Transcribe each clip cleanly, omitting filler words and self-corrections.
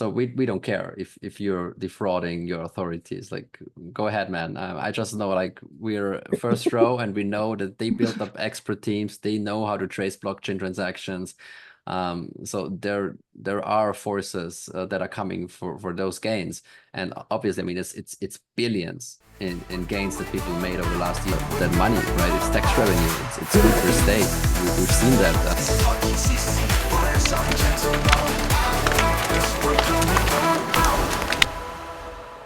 So we don't care if you're defrauding your authorities. Like, go ahead, man. I just know, like, we're first row, and we know that they built up expert teams. They know how to trace blockchain transactions. So there are forces that are coming for those gains, and obviously, I mean, it's billions in gains that people made over the last year. That money, right? It's tax revenue. It's good for state. We've seen that.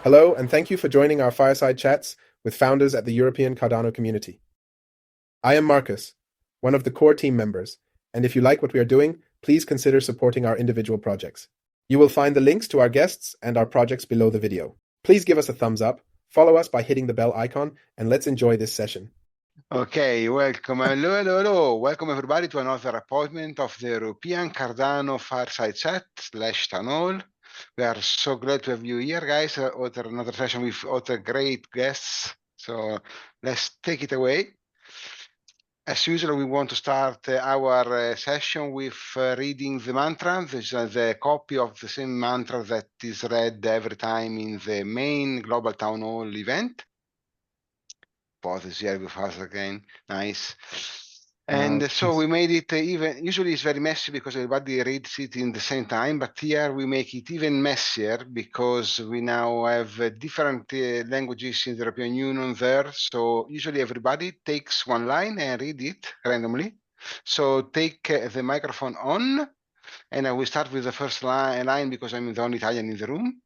Hello, and thank you for joining our Fireside Chats with founders at the European Cardano community. I am Marcus, one of the core team members, and if you like what we are doing, please consider supporting our individual projects. You will find the links to our guests and our projects below the video. Please give us a thumbs up, follow us by hitting the bell icon, and let's enjoy this session. Okay, welcome. Hello. Welcome everybody to another appointment of the European Cardano Fireside Chat / Town Hall. We are so glad to have you here, guys. Another session with other great guests. So let's take it away. As usual, we want to start our session with reading the mantra. This is the copy of the same mantra that is read every time in the main Global Town Hall event. Both is here with us again. Nice. And so we made it even, usually it's very messy because everybody reads it in the same time, but here we make it even messier because we now have different languages in the European Union there. So usually everybody takes one line and read it randomly. So take the microphone on, and I will start with the first line because I'm the only Italian in the room.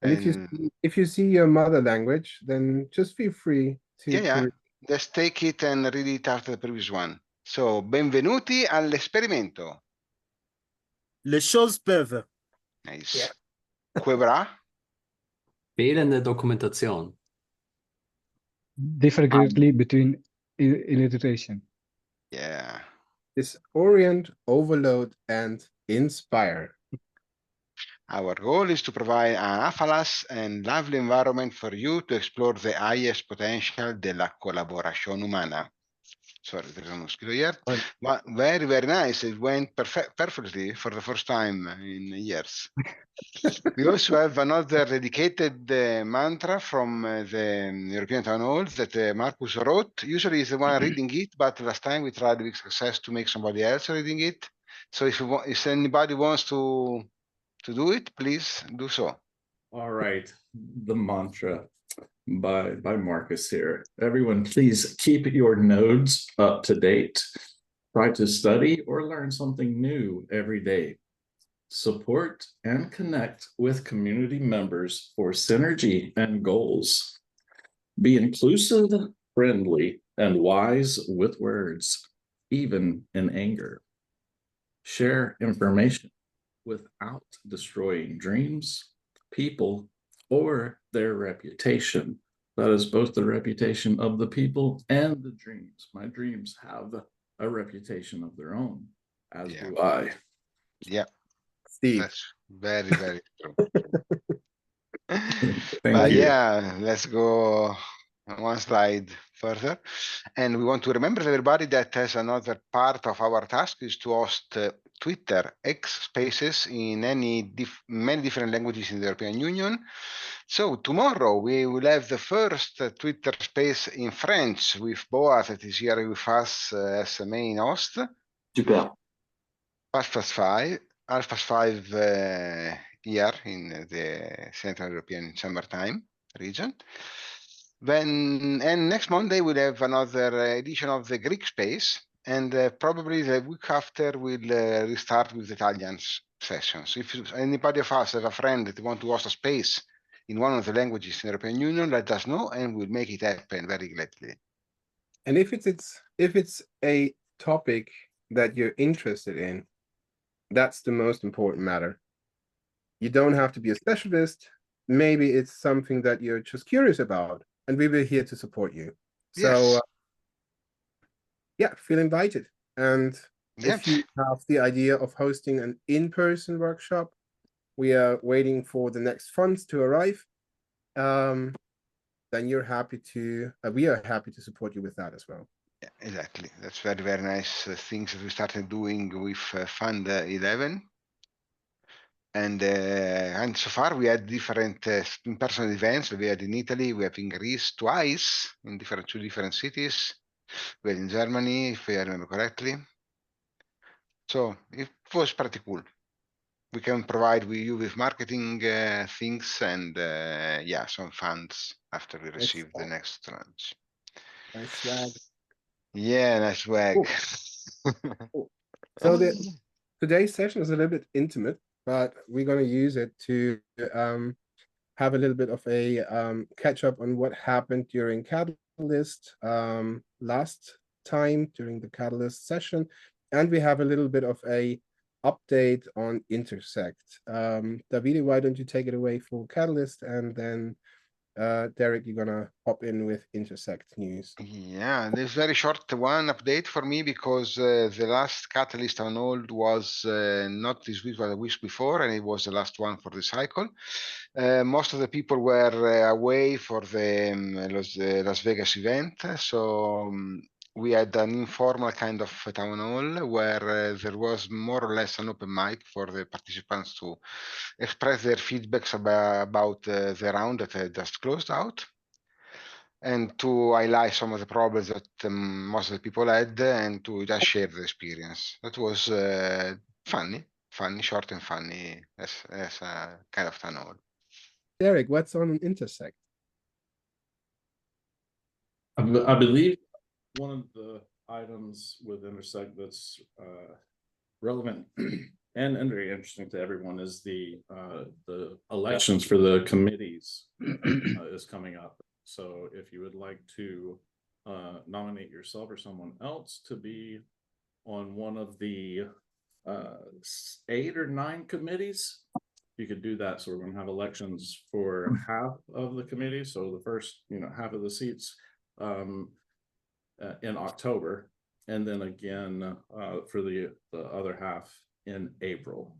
And if you see your mother language, then just feel free to... Yeah. Let's take it and read it after the previous one. So, benvenuti all'esperimento. Les choses peuvent. Nice. Yeah. Quebra. Fehlende Dokumentation. Differ greatly between illiteration. Yeah. Disorient, overload, and inspire. Our goal is to provide an affabulous and lively environment for you to explore the highest potential della collaborazione umana. Sorry, there's no skill here. But very, very nice. It went perfectly for the first time in years. We also have another dedicated mantra from the European Town Hall that Marcus wrote. Usually he's the one reading it, but last time we tried with success to make somebody else reading it. So if anybody wants to do it, please do so. All right, the mantra by Marcus here. Everyone, please keep your nodes up to date. Try to study or learn something new every day. Support and connect with community members for synergy and goals. Be inclusive, friendly, and wise with words, even in anger. Share information without destroying dreams, people, or their reputation. That is both the reputation of the people and the dreams. My dreams have a reputation of their own, as do I. Yeah. Steve. That's very, very true. Thank you. Yeah, let's go one slide further. And we want to remember everybody that as another part of our task is to host Twitter X spaces in many different languages in the European Union. So tomorrow we will have the first Twitter space in French with Boaz that is here with us as a main host. Super. Alpha 5 here in the Central European Summertime region. And next Monday we'll have another edition of the Greek space, and probably the week after we'll restart with the Italian sessions. If anybody of us have a friend that wants to host a space in one of the languages in the European Union, let us know and we'll make it happen very gladly. And if it's a topic that you're interested in, that's the most important matter. You don't have to be a specialist. Maybe it's something that you're just curious about, and we will be here to support you. So, yes. Feel invited. And if you have the idea of hosting an in-person workshop, we are waiting for the next funds to arrive. Then you're happy to. We are happy to support you with that as well. Yeah, exactly. That's very, very nice things that we started doing with Fund 11. And so far we had different in-person events. We had in Italy, we have in Greece twice in two different cities. We had in Germany, if I remember correctly. So it was pretty cool. We can provide you with marketing things and yeah, some funds after we receive the next tranche. Nice swag. Yeah, nice swag. So today's session is a little bit intimate, but we're going to use it to have a little bit of a catch up on what happened during Catalyst last time during the Catalyst session, and we have a little bit of a update on Intersect. Davide, why don't you take it away for Catalyst, and then Derek, you're gonna hop in with Intersect news. Yeah, this very short one update for me because the last Catalyst on hold was not this week, but the week before, and it was the last one for the cycle. Most of the people were away for the Las Vegas event, so we had an informal kind of town hall where there was more or less an open mic for the participants to express their feedbacks about the round that had just closed out, and to highlight some of the problems that most of the people had, and to just share the experience. That was funny, short and funny as a kind of town hall. Derek, what's on Intersect? I believe one of the items with Intersect that's relevant and very interesting to everyone is the elections for the committees is coming up. So if you would like to nominate yourself or someone else to be on one of the 8 or 9 committees, you could do that. So we're going to have elections for half of the committee. So the first, half of the seats in October, and then again for the other half in April.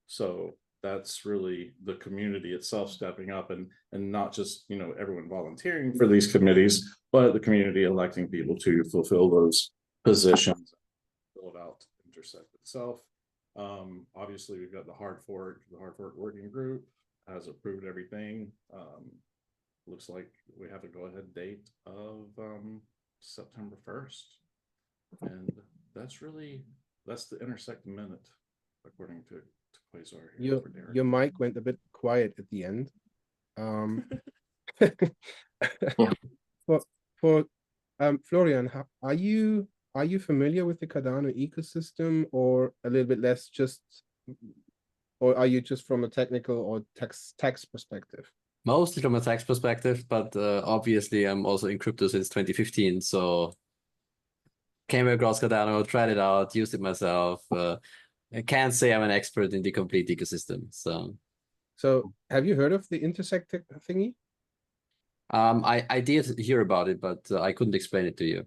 So that's really the community itself stepping up, and not just everyone volunteering for these committees, but the community electing people to fulfill those positions, fill it out, Intersect itself. Obviously we've got the hard fork working group has approved everything. Looks like we have a go-ahead date of September 1st, and that's the Intersect minute according to Quasar here. Your mic went a bit quiet at the end. For Florian, are you familiar with the Cardano ecosystem, or a little bit less, or are you just from a technical or tax perspective? Mostly from a tax perspective, but obviously I'm also in crypto since 2015, so came across Cardano, tried it out, used it myself. I can't say I'm an expert in the complete ecosystem. So have you heard of the Intersect thingy? I did hear about it, but I couldn't explain it to you.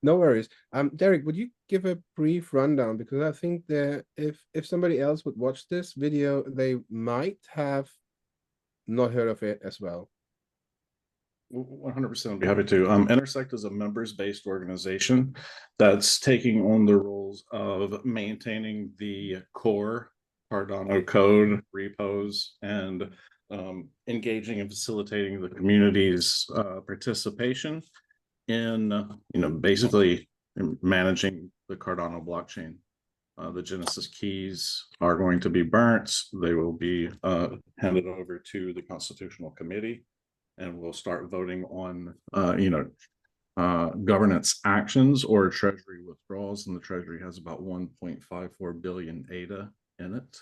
No worries. Derek, would you give a brief rundown, because I think that if somebody else would watch this video, they might have not heard of it as well. 100% I'd be happy to. Intersect is a members-based organization that's taking on the roles of maintaining the core Cardano code, repos, and engaging and facilitating the community's participation in, basically managing the Cardano blockchain. The Genesis keys are going to be burnt. They will be handed over to the Constitutional Committee, and we'll start voting on, governance actions or treasury withdrawals. And the treasury has about 1.54 billion ADA in it.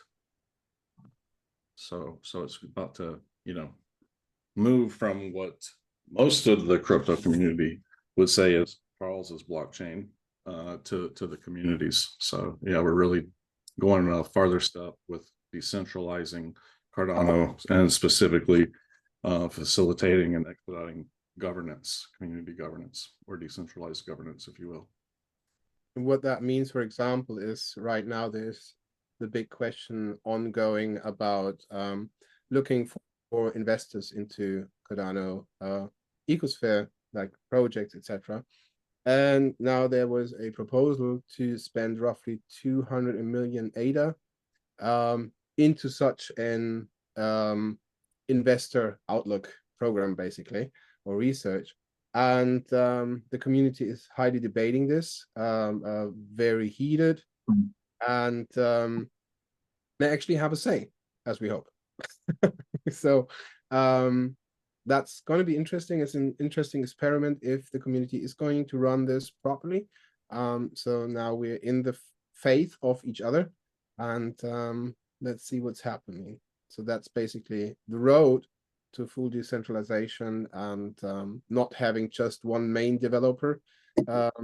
So it's about to, move from what most of the crypto community would say is Charles's blockchain to the communities. So yeah, we're really going a farther step with decentralizing Cardano, and specifically facilitating and expediting governance, community governance, or decentralized governance, if you will. And what that means, for example, is right now there's the big question ongoing about looking for investors into Cardano ecosphere, like projects, etc. And now there was a proposal to spend roughly 200 million ADA into such an investor outlook program, basically, or research. And the community is highly debating this, very heated, and they actually have a say, as we hope. So that's going to be interesting. It's an interesting experiment if the community is going to run this properly. So now we're in the faith of each other, and let's see what's happening. So that's basically the road to full decentralization, and not having just one main developer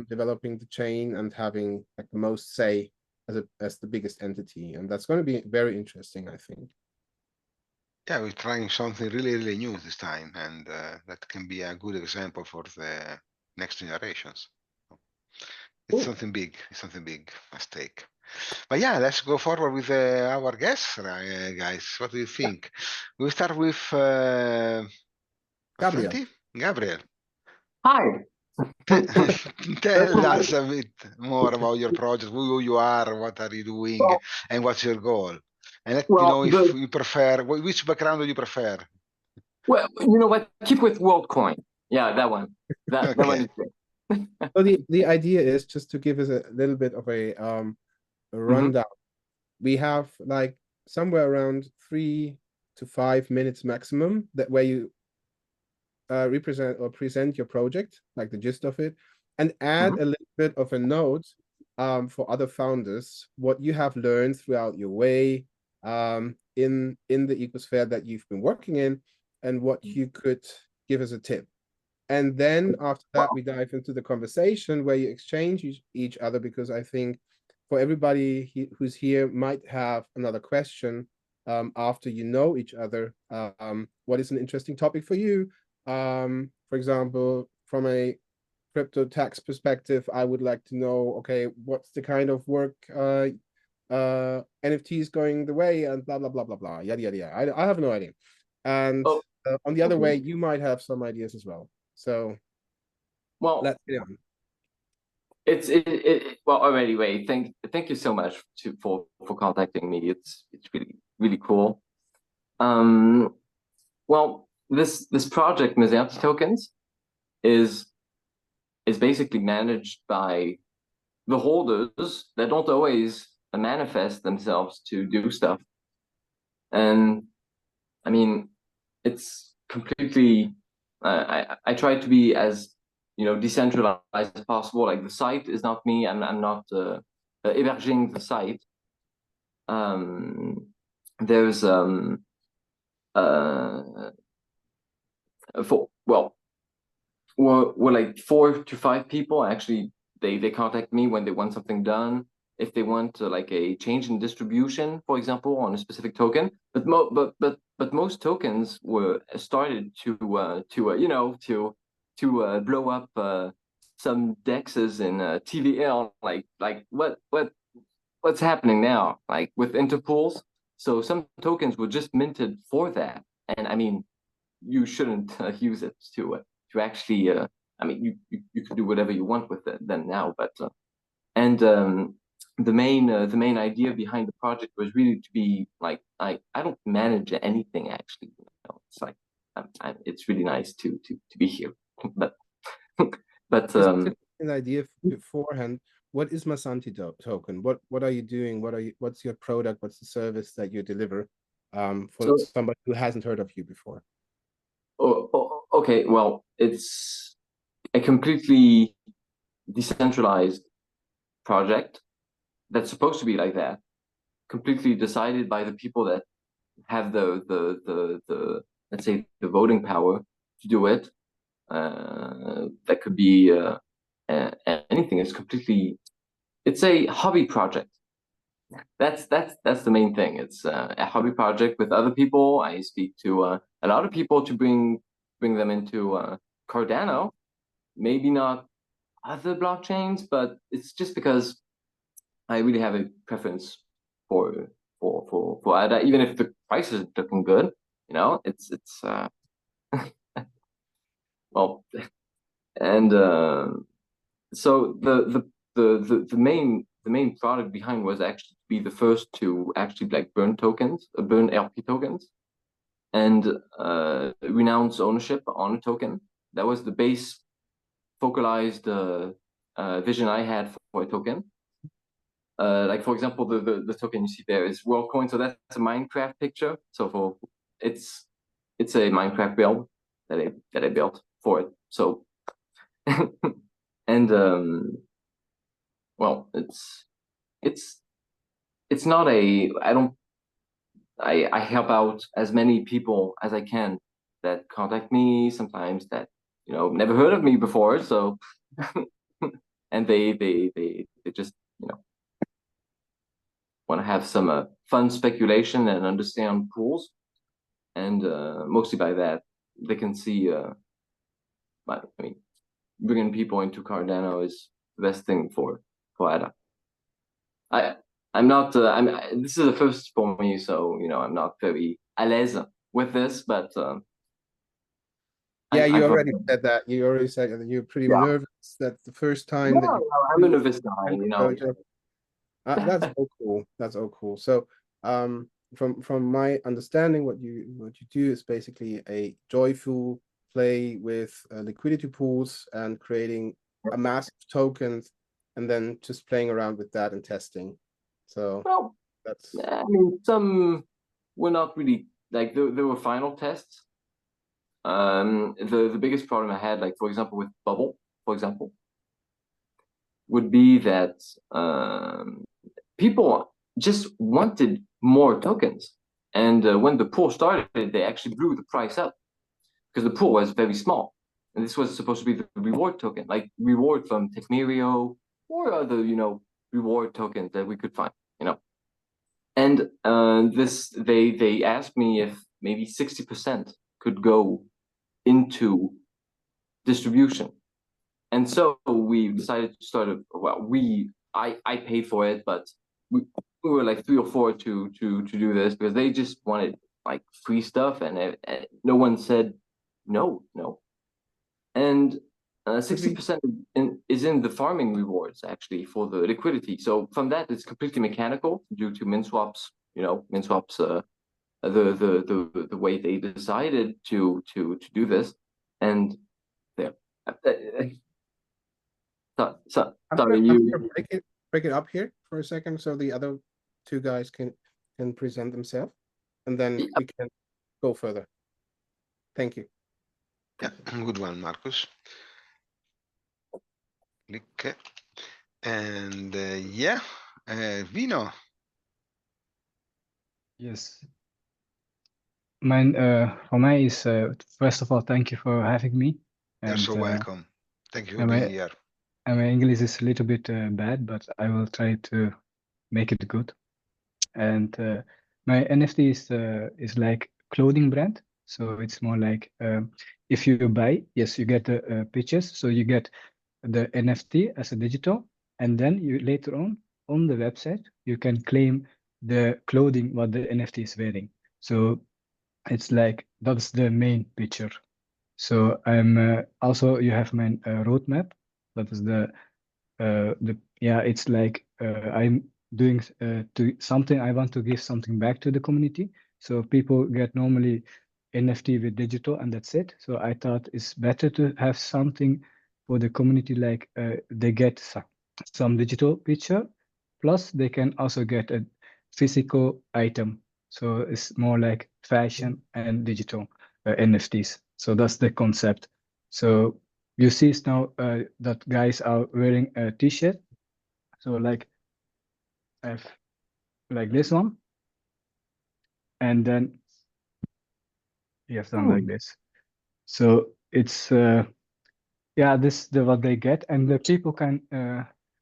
developing the chain and having like the most say as the biggest entity. And that's going to be very interesting, I think. Yeah, we're trying something really, really new this time, and that can be a good example for the next generations. It's Cool. something big. It's something big at stake. But yeah, let's go forward with our guests, guys. What do you think? We'll start with Gabriel. Mazzanti? Gabriel. Hi. Tell us a bit more about your project, who you are, what are you doing, Well, and what's your goal. And let well, me know if you prefer, which background do you prefer? well, you know what? Keep with WorldCoin. Yeah, that one. That one Okay. is good. So the idea is just to give us a little bit of a rundown. We have like somewhere around 3 to 5 minutes maximum, that where you represent or present your project, like the gist of it, and add a little bit of a note for other founders, what you have learned throughout your way in the ecosphere that you've been working in, and what you could give as a tip. And then after that, we dive into the conversation where you exchange each other, because I think for everybody who's here might have another question after you know each other. What is an interesting topic for you? For example, from a crypto tax perspective, I would like to know, okay, what's the kind of work NFTs going the way, and blah, blah, blah, blah, blah, yada, yada, yada. I have no idea. And on the other way, you might have some ideas as well. So, well, let's get on. Well, anyway, thank you so much for contacting me. It's really cool. Well, this project, Mazzanti Tokens, is basically managed by the holders that don't always manifest themselves to do stuff. And I mean, it's completely. I try to be as decentralized as possible. Like the site is not me. I'm not héberging the site. There's we're like 4 to 5 people actually. They contact me when they want something done. If they want like a change in distribution, for example, on a specific token. But most tokens were started to blow up some dexes in TVL. Like what's happening now? Like with interpools. So some tokens were just minted for that, and I mean, you shouldn't use it to actually. I mean, you can do whatever you want with it then now, but the main idea behind the project was really to be like I don't manage anything actually. It's like it's really nice to be here, but an idea beforehand. What is Mazzanti Token? What are you doing? What's your product? What's the service that you deliver for somebody who hasn't heard of you before? Okay, well, it's a completely decentralized project that's supposed to be like that, completely decided by the people that have the let's say the voting power to do it. That could be anything. It's a hobby project. That's the main thing. It's a hobby project with other people. I speak to a lot of people to bring them into Cardano. Maybe not other blockchains, but it's just because I really have a preference for ADA, even if the price is looking good. It's well, and so the main product behind was actually to be the first to actually like burn tokens, burn LP tokens, and renounce ownership on a token. That was the base focalized vision I had for a token. Like for example, the token you see there is WorldCoin, so that's a Minecraft picture. So it's a Minecraft build that I built for it. So and well, it's not a I help out as many people as I can that contact me sometimes that never heard of me before, so and they just want to have some fun speculation and understand pools, and mostly by that they can see bringing people into Cardano is the best thing for ADA. I'm not this is the first for me, so I'm not very à l'aise with this, but yeah, you already said that. You already said that you're pretty nervous. That's the first time that I'm a nervous guy, That's all cool. That's all cool. So, from my understanding, what you do is basically a joyful play with liquidity pools and creating a massive tokens, and then just playing around with that and testing. So that's. I mean, some were not really like there were final tests. The biggest problem I had, like for example with Bubble, for example, would be that people just wanted more tokens, and when the pool started, they actually blew the price up because the pool was very small, and this was supposed to be the reward token, like reward from Techmerio or other reward tokens that we could find, and they asked me if maybe 60% could go into distribution. And so we decided to start I paid for it, but we were like 3 or 4 to do this because they just wanted like free stuff, and no one said no. And 60% is in the farming rewards actually for the liquidity. So from that, it's completely mechanical due to MinSwaps. MinSwaps, the way they decided to do this, and there. Sorry, you break it up here for a second, so the other two guys can present themselves, and then we can go further. Thank you. Yeah, good one, Marcus. Click. And Vino. Yes. Mine, for me is first of all, thank you for having me. You're so welcome. Thank you for and being here. And my English is a little bit bad, but I will try to make it good. And my NFT is like clothing brand, so it's more like if you buy, yes, you get the pictures, so you get the NFT as a digital, and then you later on the website you can claim the clothing what the NFT is wearing. So it's like that's the main picture. So I'm also you have my roadmap. That is it's like I'm doing to something. I want to give something back to the community. So people get normally NFT with digital and that's it. So I thought it's better to have something for the community, like they get some digital picture, plus they can also get a physical item. So it's more like fashion and digital NFTs. So that's the concept. So you see now that guys are wearing a t-shirt. So like I have like this one, and then you have done like this. So it's this the what they get, and the people can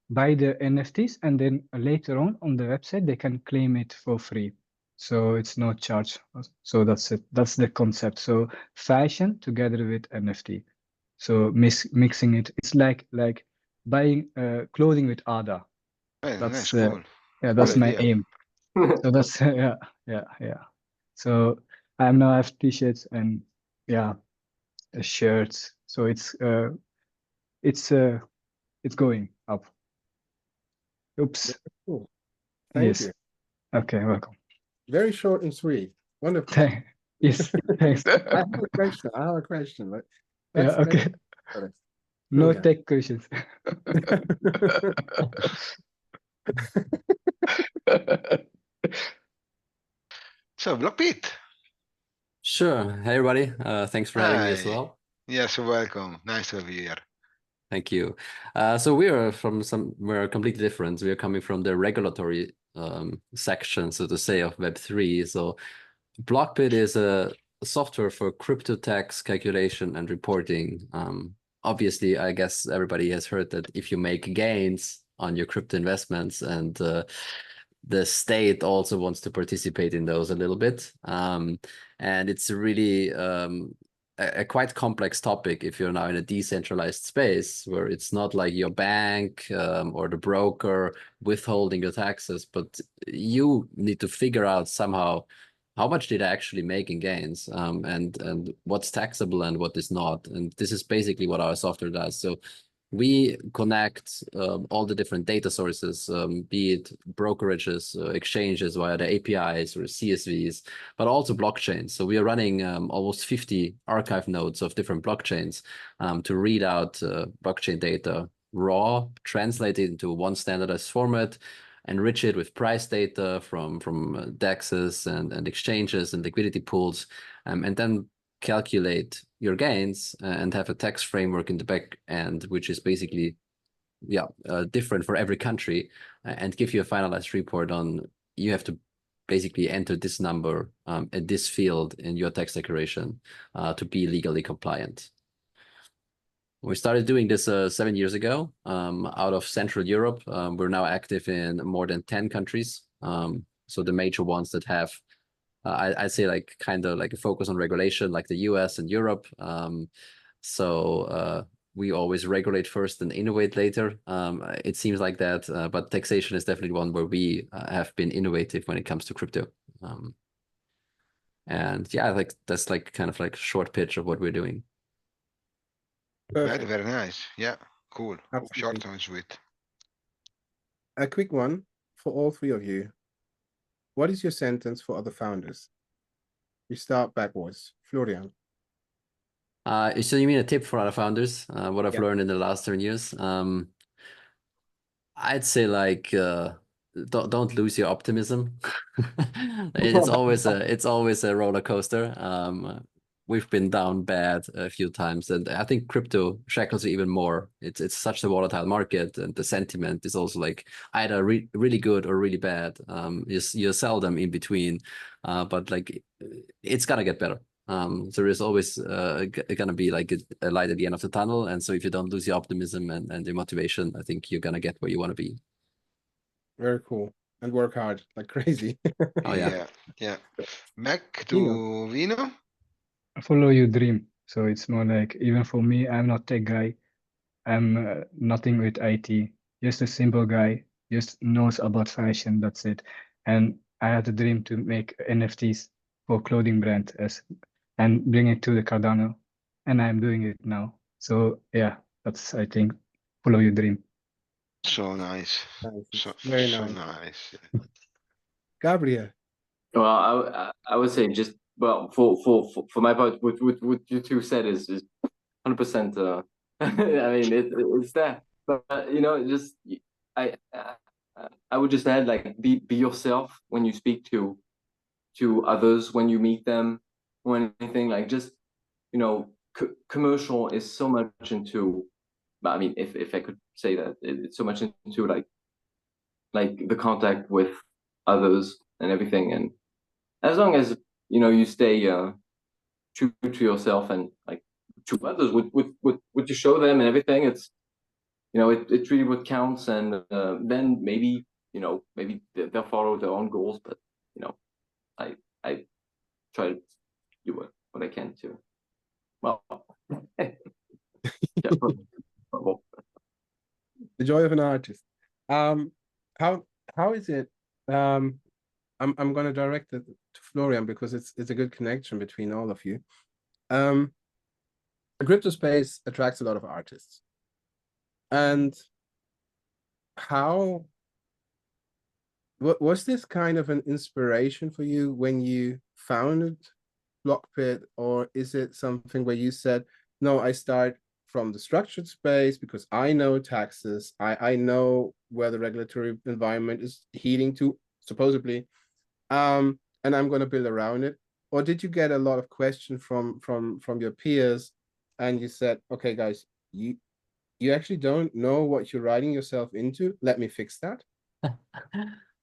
buy the NFTs, and then later on the website they can claim it for free. So it's no charge. So that's it. That's the concept. So fashion together with NFT. So mixing it. It's like buying clothing with ADA. That's cool. That's cool my idea. aim. So that's yeah. So I now have t-shirts and shirts. So it's going up. Oops. Cool. Thank Yes. you. Okay, welcome. Very short and sweet. Wonderful. Yes, thanks. I have a question. But Yeah, okay. No Cool guy. tech questions. So, Blockpit. Sure. Hey, everybody. Thanks for having me as Hi. well. Yes, welcome. Nice to have you here. Thank you. So we're completely different. We are coming from the regulatory section, so to say, of Web3. So Blockpit is a software for crypto tax calculation and reporting. Obviously, I guess everybody has heard that if you make gains on your crypto investments, and the state also wants to participate in those a little bit. And it's really a quite complex topic if you're now in a decentralized space where it's not like your bank or the broker withholding your taxes, but you need to figure out somehow how much did I actually make in gains, and what's taxable and what is not. And this is basically what our software does. So we connect all the different data sources, be it brokerages, exchanges via the APIs or CSVs, but also blockchains. So we are running almost 50 archive nodes of different blockchains to read out blockchain data raw, translate it into one standardized format, enrich it with price data from DEXs and exchanges and liquidity pools, and then calculate your gains and have a tax framework in the back end, which is basically different for every country, and give you a finalized report on you have to basically enter this number at this field in your tax declaration to be legally compliant. We started doing this 7 years ago out of Central Europe. We're now active in more than 10 countries. So the major ones that have, I'd say, like kind of like a focus on regulation, like the US and Europe. So we always regulate first and innovate later. It seems like that, but taxation is definitely one where we have been innovative when it comes to crypto. And yeah, like that's like kind of like a short pitch of what we're doing. Perfect. Very nice. Yeah, cool. Absolutely. Short and sweet. A quick one for all three of you. What is your sentence for other founders? We start backwards. Florian. So you mean a tip for other founders? What I've Yeah. learned in the last 10 years? I'd say like don't lose your optimism. It's always a roller coaster. We've been down bad a few times, and I think crypto shackles you even more. It's such a volatile market, and the sentiment is also like either really good or really bad. You're seldom in between, but like it's gonna get better. There is always gonna be like a light at the end of the tunnel, and so if you don't lose your optimism and your motivation, I think you're gonna get where you want to be. Very cool. And work hard like crazy. Oh yeah. Yeah. Back G.Vino. to Vino. Follow your dream. So it's more like, even for me, I'm not tech guy. I'm nothing with IT. Just a simple guy, just knows about fashion. That's it. And I had a dream to make NFTs for clothing brand and bring it to the Cardano, and I'm doing it now. So yeah, that's, I think, follow your dream. So nice. Nice. So Very so nice. nice. Gabriel. Well, I would say just, well, for my part, what you two said is 100%. I mean, it's that, but just I would just add, like, be yourself when you speak to others, when you meet them, or anything. Like, just commercial is so much into. I mean, if I could say that, it's so much into like the contact with others and everything, and as long as you stay true to yourself and like to others, what you show them and everything, it's it's really what counts, and then maybe they'll follow their own goals, but I try to do what I can to, well, yeah, well, The joy of an artist. How is it? I'm gonna direct it to Florian because it's a good connection between all of you. The crypto space attracts a lot of artists. And how Was this kind of an inspiration for you when you founded Blockpit, or is it something where you said, no, I start from the structured space because I know taxes, I know where the regulatory environment is heading to, supposedly, and I'm going to build around it? Or did you get a lot of questions from your peers, and you said, okay, guys, you actually don't know what you're writing yourself into. Let me fix that.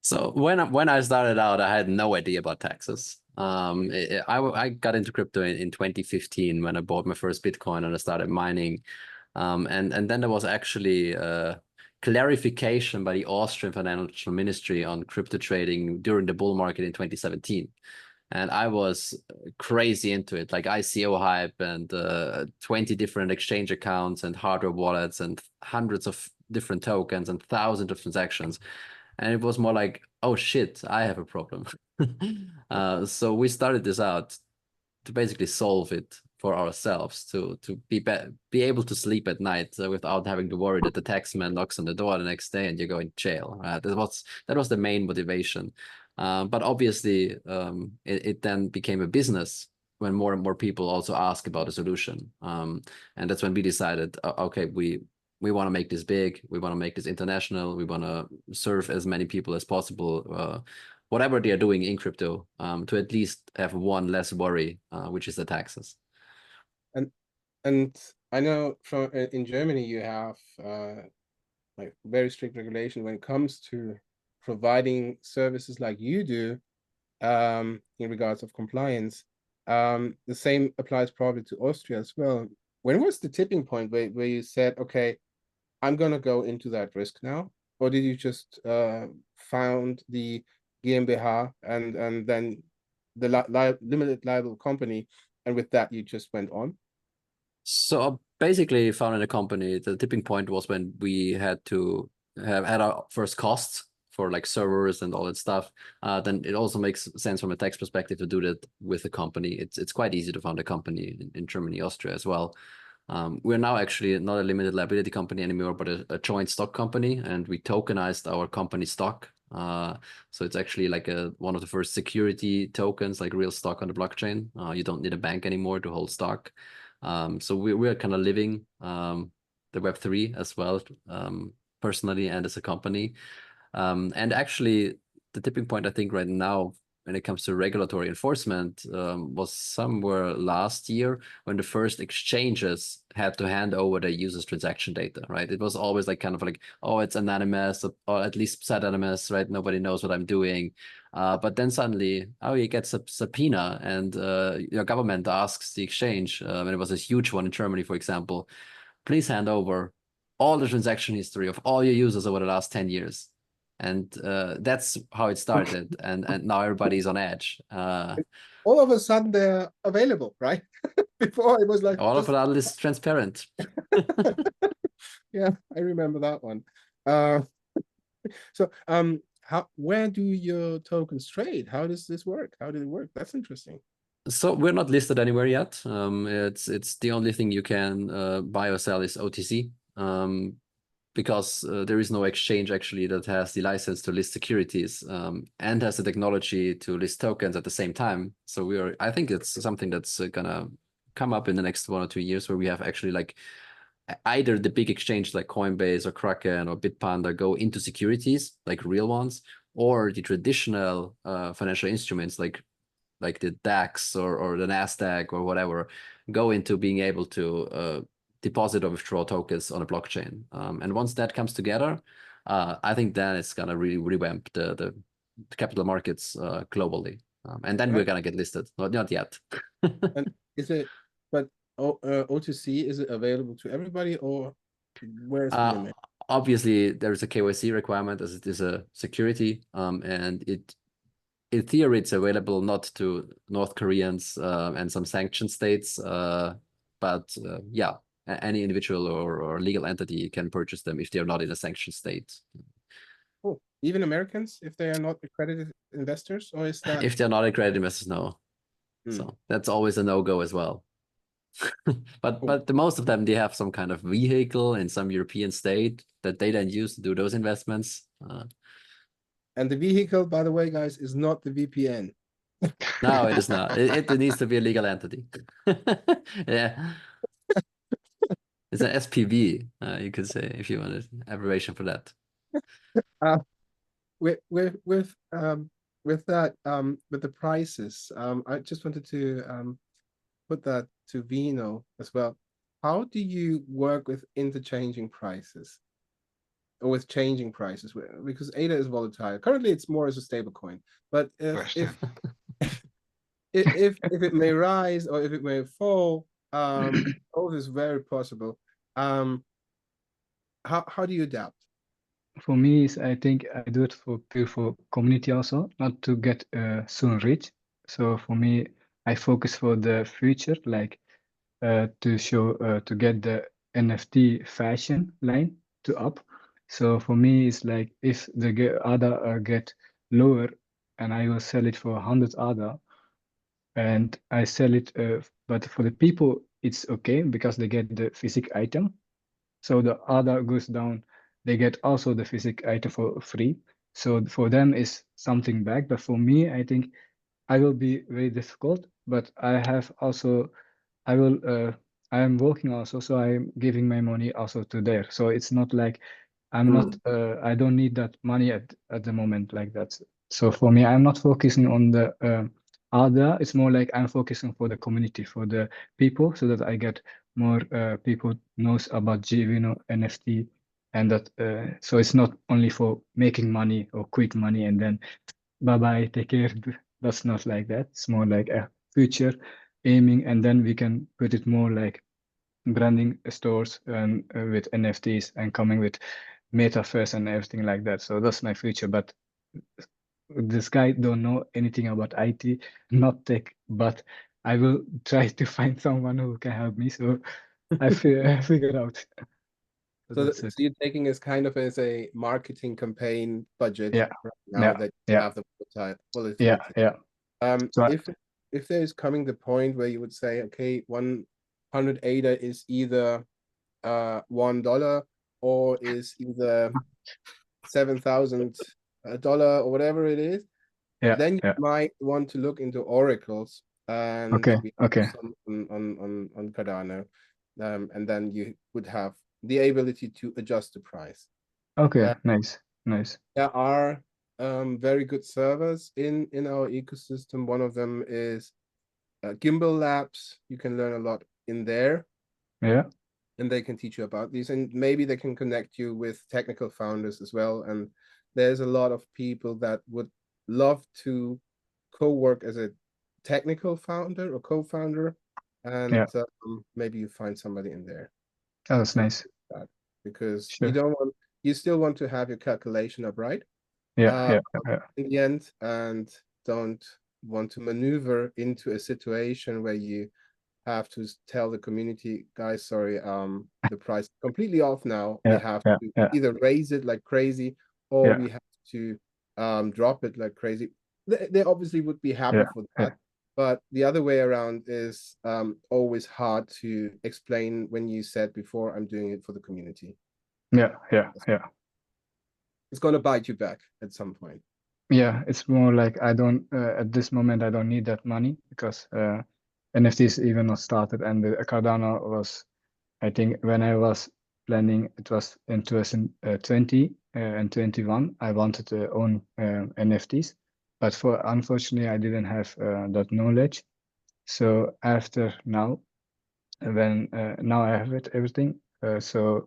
So when I started out, I had no idea about taxes. I got into crypto in 2015 when I bought my first Bitcoin and I started mining. And then there was actually clarification by the Austrian Financial Ministry on crypto trading during the bull market in 2017. And I was crazy into it, like ICO hype and 20 different exchange accounts and hardware wallets and hundreds of different tokens and thousands of transactions. And it was more like, oh shit, I have a problem. So we started this out to basically solve it for ourselves, to be able to sleep at night without having to worry that the taxman knocks on the door the next day and you go in jail. That was the main motivation. But obviously, it then became a business when more and more people also ask about a solution. And that's when we decided, okay, we want to make this big. We want to make this international. We want to serve as many people as possible, whatever they are doing in crypto, to at least have one less worry, which is the taxes. And I know from in Germany you have like very strict regulation when it comes to providing services like you do, in regards of compliance. The same applies probably to Austria as well. When was the tipping point where you said, okay, I'm gonna go into that risk now? Or did you just found the GmbH and then the limited liable company, and with that you just went on? So basically, founding a company, the tipping point was when we had to have had our first costs for like servers and all that stuff. Then it also makes sense from a tax perspective to do that with a company. It's quite easy to found a company in Germany, Austria as well. We're now actually not a limited liability company anymore, but a joint stock company, and we tokenized our company stock. So it's actually like one of the first security tokens, like real stock on the blockchain. You don't need a bank anymore to hold stock. So we're kind of living the Web3 as well, personally and as a company. And actually, the tipping point, I think, right now, when it comes to regulatory enforcement, was somewhere last year when the first exchanges had to hand over their users' transaction data, right? It was always like kind of like, oh, it's anonymous, or at least pseudonymous, right? Nobody knows what I'm doing. But then suddenly, oh, you get a subpoena and your government asks the exchange, and it was a huge one in Germany, for example, please hand over all the transaction history of all your users over the last 10 years. And that's how it started. And now everybody's on edge. All of a sudden they're available, right? Before it was like all of it is transparent. Yeah, I remember that one. So where do your tokens trade? How does this work? How did it work? That's interesting. So we're not listed anywhere yet. It's the only thing you can buy or sell is OTC. Because there is no exchange actually that has the license to list securities and has the technology to list tokens at the same time. So I think it's something that's gonna come up in the next 1 or 2 years, where we have actually like either the big exchange like Coinbase or Kraken or Bitpanda go into securities, like real ones, or the traditional financial instruments like the DAX or the NASDAQ or whatever go into being able to deposit or withdraw tokens on a blockchain. And once that comes together, I think then it's gonna really revamp the capital markets globally. And then we're gonna get listed. Not yet. And is it, but OTC, is it available to everybody, or where's the limit? Obviously, there's a KYC requirement as it is a security, and in theory, it's available not to North Koreans and some sanctioned states, but yeah, any individual or legal entity can purchase them if they're not in a sanctioned state. Oh, even Americans, if they are not accredited investors, or is that? If they're not accredited investors, no. So that's always a no-go as well. But the most of them, they have some kind of vehicle in some European state that they then use to do those investments. And the vehicle, by the way, guys, is not the VPN. No, it is not. It needs to be a legal entity. Yeah. It's an SPV, you could say, if you wanted abbreviation for that. With that, with the prices, I just wanted to put that to G.Vino as well. How do you work with interchanging prices or with changing prices? Because ADA is volatile. Currently, it's more as a stable coin. But if it may rise or if it may fall, all is very possible. How do you adapt? For me, is I think I do it for pure for community also, not to get soon rich. So for me, I focus for the future, like to show to get the NFT fashion line to up. So for me, it's like if the other get lower, and I will sell it for 100 other, and I sell it. But for the people, it's okay because they get the physical item. So the other goes down, they get also the physical item for free. So for them is something back. But for me, I think I will be very difficult. But I have also, I will, I am working also, so I'm giving my money also to there. So it's not like I'm not, I don't need that money at the moment like that. So for me, I'm not focusing on the other. It's more like I'm focusing for the community, for the people, so that I get more people knows about G.Vino NFT, and that so it's not only for making money or quick money and then bye bye, take care. That's not like that. It's more like a future aiming, and then we can put it more like branding stores and with NFTs and coming with metaverse and everything like that. So that's my future. But this guy don't know anything about IT, not tech, but I will try to find someone who can help me. So I figured out. So you're taking as kind of as a marketing campaign budget Yeah. right now that you have the volatility. Yeah. So if there is coming the point where you would say, okay, 100 ADA is either $1 or is either $7,000 or whatever it is, then you might want to look into oracles and we have some on Cardano, and then you would have the ability to adjust the price. Okay, nice. There are very good servers in our ecosystem. One of them is Gimbal Labs. You can learn a lot in there. Yeah. And they can teach you about these, and maybe they can connect you with technical founders as well. And there's a lot of people that would love to co-work as a technical founder or co-founder, and maybe you find somebody in there. Oh, that's nice. Because you still want to have your calculation up, right? Yeah. In the end, and don't want to maneuver into a situation where you have to tell the community, guys, sorry, the price is completely off now. We have to either raise it like crazy, or we have to drop it like crazy. They obviously would be happy for that. But the other way around is always hard to explain when you said before, I'm doing it for the community. Yeah. It's going to bite you back at some point. Yeah, it's more like I don't, at this moment, I don't need that money because NFTs even not started, and the Cardano was, I think when I was planning, it was in 2020 and 21, I wanted to own NFTs, but unfortunately, I didn't have that knowledge. So after now, when now I have everything, so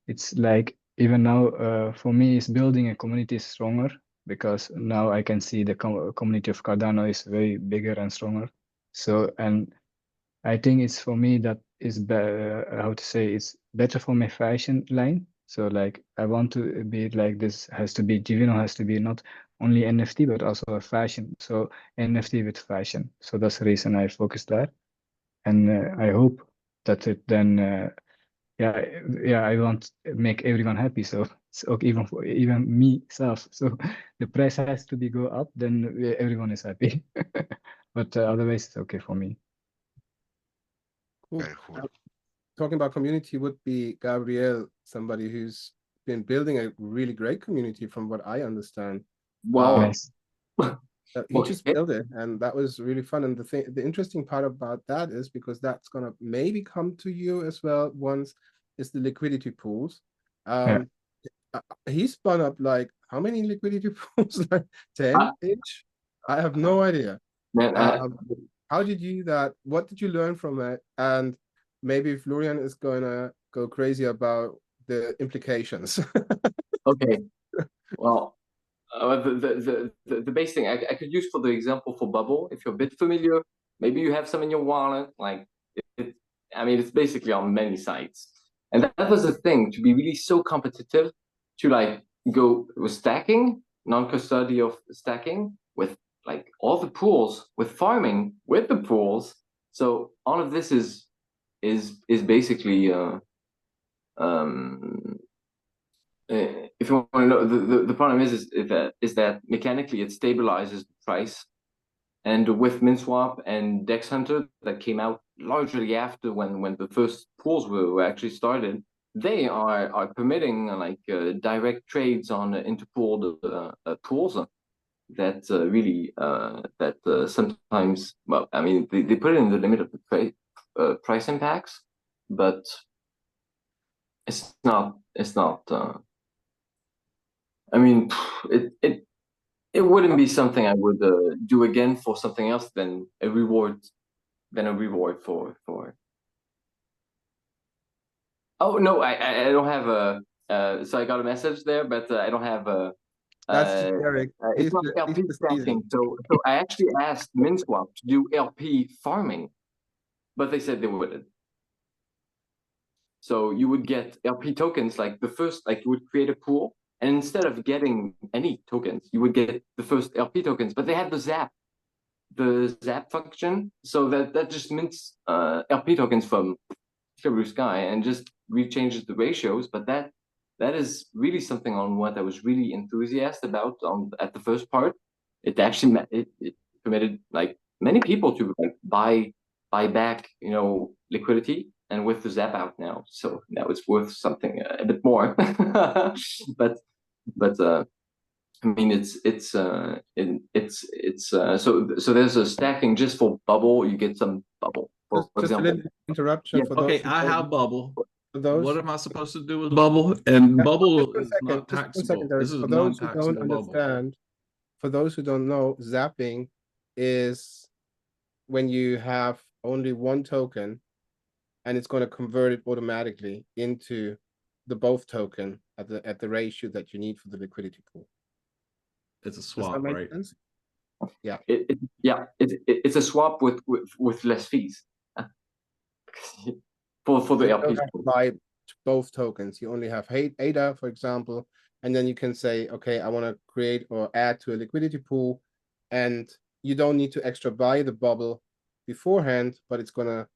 it's like even now for me, is building a community stronger, because now I can see the community of Cardano is very bigger and stronger. So, and I think it's for me that is better, how to say, it's better for my fashion line. So like I want to be like, this has to be, G.Vino has to be not only NFT, but also a fashion. So NFT with fashion. So that's the reason I focus there. And I hope that it then, I want to make everyone happy. So it's okay, even for me self. So the price has to be go up, then everyone is happy. But otherwise, it's okay for me. Cool. Talking about community would be Gabriel, somebody who's been building a really great community from what I understand. Well, Nice. He just okay. built it, and that was really fun. And the interesting part about that is because that's gonna maybe come to you as well once, is the liquidity pools. He spun up like how many liquidity pools? Like 10-ish? I have no idea. Man, How did you do that? What did you learn from it? And maybe Florian is gonna go crazy about the implications. okay. Well, the base thing I could use for the example for Bubble, if you're a bit familiar, maybe you have some in your wallet. Like, I mean, it's basically on many sites, and that was the thing, to be really so competitive, to like go with stacking, non-custodial stacking, with like all the pools, with farming with the pools. So all of this is basically if you want to know, the problem is that mechanically it stabilizes the price, and with MinSwap and Dex Hunter that came out largely after when the first pools were actually started, they are permitting like direct trades on interpooled pools that really sometimes, well, I mean, they put it in the limit of the price impacts, but it's not. I mean, it wouldn't be something I would do again for something else than a reward for. Oh no, I don't have a. So I got a message there, but I don't have a. That's generic. It's not LP stacking. So I actually asked MinSwap to do LP farming, but they said they wouldn't. So you would get LP tokens, like the first, like you would create a pool, and instead of getting any tokens, you would get the first LP tokens, but they had the zap function, so that just mints LP tokens from blue sky and just rechanges the ratios. But that is really something on what I was really enthusiastic about at the first part. It actually it permitted like many people to like buy back, you know, liquidity, and with the zap out now, so now it's worth something a bit more. but I mean, so there's a stacking just for Bubble. You get some Bubble, for just example. a little interruption for Okay, those. I have Bubble. For those. What am I supposed to do with Bubble? And Bubble is not Just one taxable. second, This is for those who don't non-taxable Bubble. understand, for those who don't know, zapping is when you have only one token and it's going to convert it automatically into the both token at the ratio that you need for the liquidity pool. It's a Does that swap, make right? sense? Yeah. It's a swap with less fees for the You LP. don't have to buy both tokens. You only have ADA, for example, and then you can say, okay, I want to create or add to a liquidity pool, and you don't need to extra buy the bubble beforehand, but it's gonna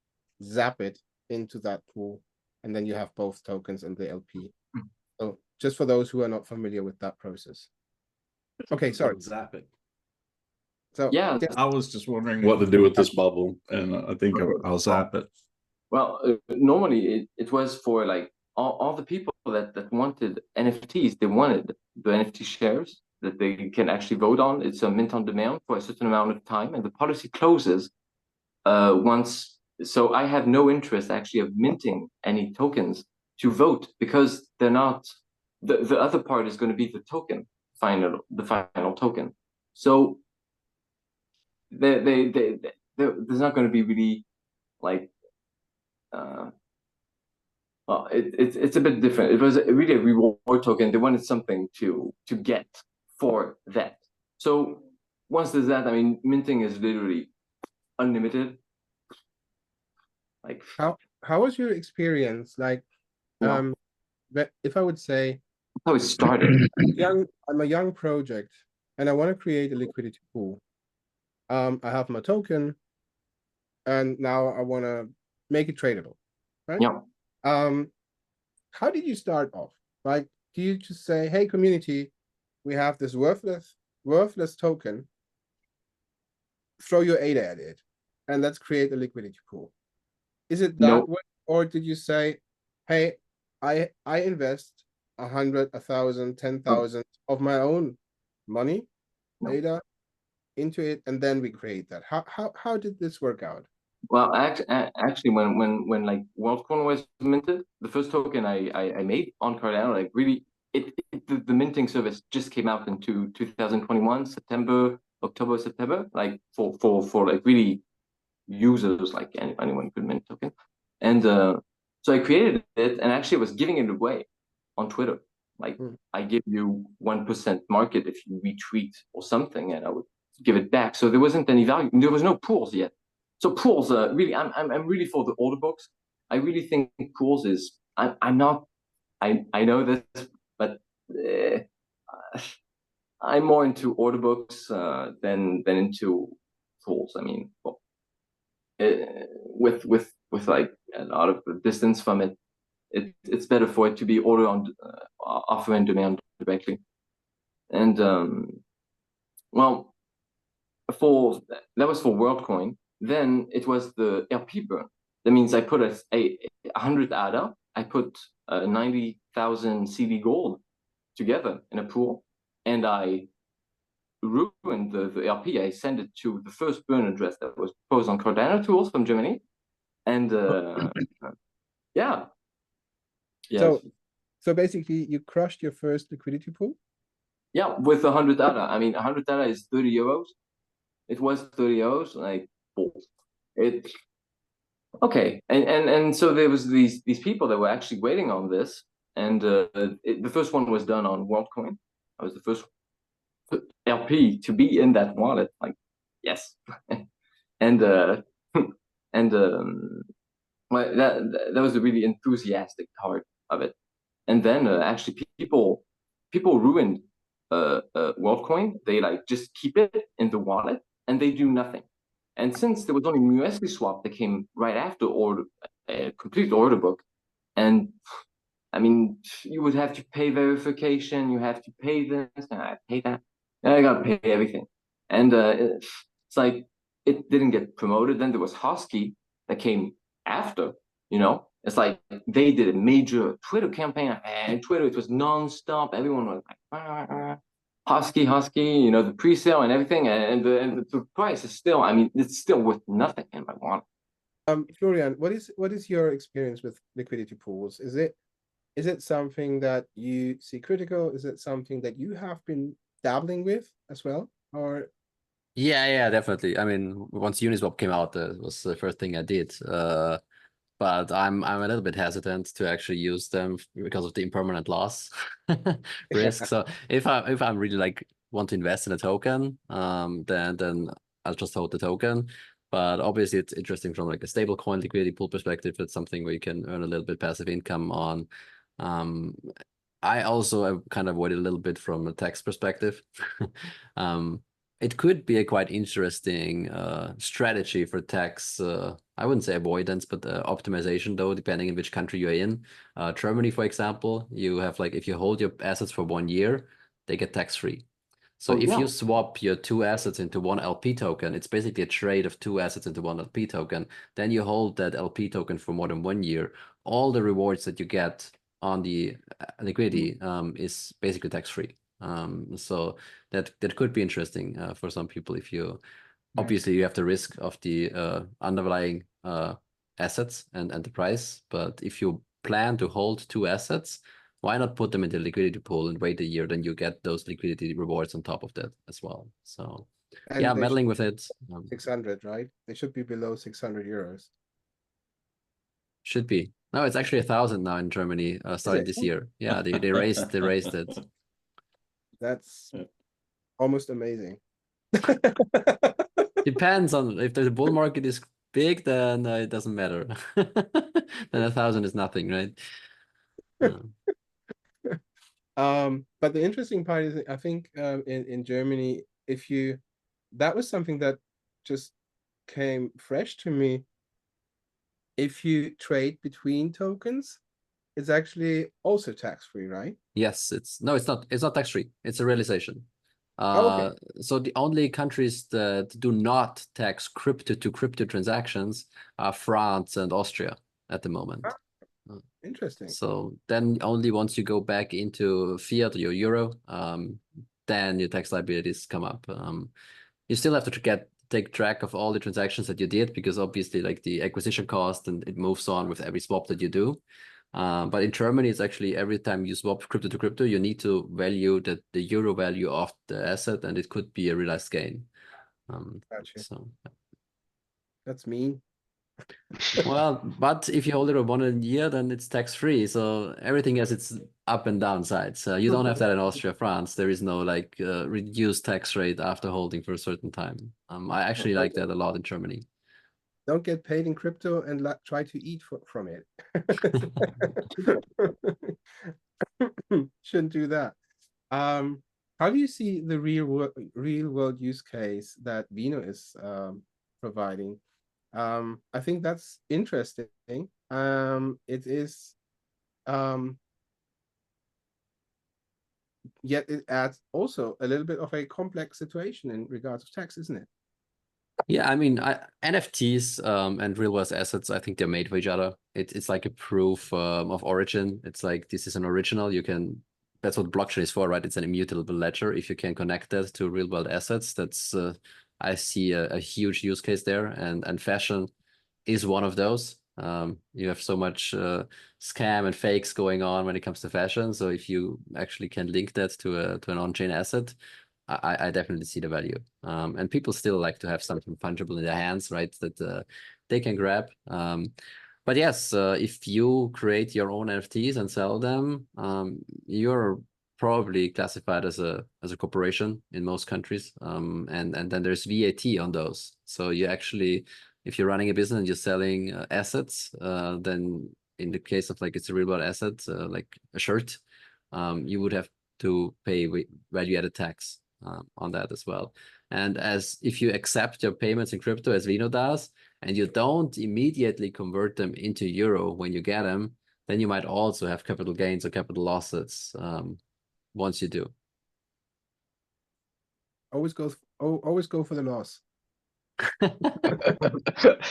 zap it into that pool, and then you have both tokens and the LP. So just for those who are not familiar with that process. Okay, sorry. Zap it. So Yeah, I was just wondering what to do with this bubble, and I think I'll zap it. well, normally it was for like all the people that wanted NFTs. They wanted the NFT shares that they can actually vote on. It's a mint on demand for a certain amount of time, and the policy closes once. So I have no interest actually of minting any tokens to vote, because they're not. The other part is going to be the token, the final token. So there's not going to be really like. Well, it's a bit different. It was really a reward token. They wanted something to get for that. So once there's that, I mean, minting is literally unlimited. Like, how was your experience? Like, if I would say, how it started. I'm a young project and I want to create a liquidity pool. I have my token, and now I want to make it tradable, right? Yeah. How did you start off? Like, do you just say, hey, community, we have this worthless token, throw your ADA at it, and let's create a liquidity pool? Is it that way? Or did you say, hey, I invest 100, 1,000, 10,000 of my own money, data into it, and then we create that. How did this work out? Well, actually, when like WorldCoin was minted, the first token I made on Cardano, like really, the minting service just came out into 2021, October, September, like for like really users, like anyone could mint token. And so I created it, and actually was giving it away on Twitter. Like I give you 1% market if you retweet or something, and I would give it back. So there wasn't any value. There was no pools yet. So pools, really, I'm really for the order books. I really think pools is. I'm not. I know this, but I'm more into order books than into pools. I mean, well, with like a lot of distance from it, it's better for it to be order on offer and demand directly. And well, that was for WorldCoin. Then it was the LP burn. That means I put a 100 ADA, I put 90,000 CD gold together in a pool, and I ruined the LP. I sent it to the first burn address that was proposed on Cardano tools from Germany, and yeah. Yes. So basically, you crushed your first liquidity pool. Yeah, with 100 ADA. I mean, 100 ADA is 30 euros. It was 30 euros. Like, it. Okay, and so there was these people that were actually waiting on this, and the first one was done on WorldCoin. I was the first LP to be in that wallet. Like, yes, and well, that was the really enthusiastic part of it. And then actually people ruined WorldCoin. They like just keep it in the wallet and they do nothing. And since there was only USD swap that came right after complete order book, and I mean, you would have to pay verification, you have to pay this, and I pay that, and I gotta pay everything. And it's like it didn't get promoted. Then there was Husky that came after, you know. It's like they did a major Twitter campaign, and Twitter, it was nonstop. Everyone was like, Husky, you know, the pre-sale and everything, and the price is still, I mean, it's still worth nothing in my wallet. Florian, what is your experience with liquidity pools? Is it something that you see critical? Is it something that you have been dabbling with as well, or? Yeah, definitely. I mean, once Uniswap came out, that was the first thing I did. But I'm a little bit hesitant to actually use them because of the impermanent loss risk. So if I'm really like want to invest in a token, then I'll just hold the token. But obviously, it's interesting from like a stable coin liquidity pool perspective. It's something where you can earn a little bit passive income on. I also kind of avoid it a little bit from a tax perspective. It could be a quite interesting strategy for tax. I wouldn't say avoidance, but optimization, though, depending on which country you're in. Germany, for example, you have like if you hold your assets for 1 year, they get tax free. So if you swap your 2 assets into one LP token, it's basically a trade of 2 assets into one LP token. Then you hold that LP token for more than 1 year. All the rewards that you get on the liquidity is basically tax free. So that could be interesting for some people if you obviously you have the risk of the underlying assets and the price, but if you plan to hold 2 assets, why not put them in the liquidity pool and wait a year, then you get those liquidity rewards on top of that as well. So And yeah, meddling with it. 600, right? They should be below 600 euros. Should be. No, it's actually 1,000 now in Germany starting this year. Yeah, they raised it. That's almost amazing. Depends on if the bull market is big, then it doesn't matter. Then 1,000 is nothing, right? But the interesting part is, I think in Germany, that was something that just came fresh to me. If you trade between tokens, it's actually also tax-free, right? Yes, it's not tax-free. It's a realization. Okay. So the only countries that do not tax crypto to crypto transactions are France and Austria at the moment. Interesting. So then only once you go back into fiat or your euro, then your tax liabilities come up. You still have to take track of all the transactions that you did, because obviously like the acquisition cost, and it moves on with every swap that you do. But in Germany, it's actually every time you swap crypto to crypto, you need to value the euro value of the asset, and it could be a realized gain. Gotcha. So That's mean. well, but if you hold it for 1 year, then it's tax free. So everything has its up and down sides. You don't have that in Austria, France. There is no like reduced tax rate after holding for a certain time. I actually like that a lot in Germany. Don't get paid in crypto and try to eat from it. Shouldn't do that. How do you see the real world use case that G.Vino is providing? I think that's interesting. It is, yet it adds also a little bit of a complex situation in regards of tax, isn't it? Yeah, I mean, NFTs and real world assets, I think they're made for each other. It's like a proof of origin. It's like, this is an original. That's what blockchain is for, right? It's an immutable ledger. If you can connect that to real world assets, that's I see a huge use case there, and fashion is one of those. You have so much scam and fakes going on when it comes to fashion. So if you actually can link that to an on-chain asset, I definitely see the value. And people still like to have something fungible in their hands, right? That they can grab. But yes, if you create your own NFTs and sell them, you're probably classified as a corporation in most countries. And then there's VAT on those. So you actually, if you're running a business and you're selling assets, then in the case of like it's a real world asset, like a shirt, you would have to pay value-added tax on that as well. And as if you accept your payments in crypto as G.Vino does, and you don't immediately convert them into euro when you get them, then you might also have capital gains or capital losses once you do. Always go for the loss.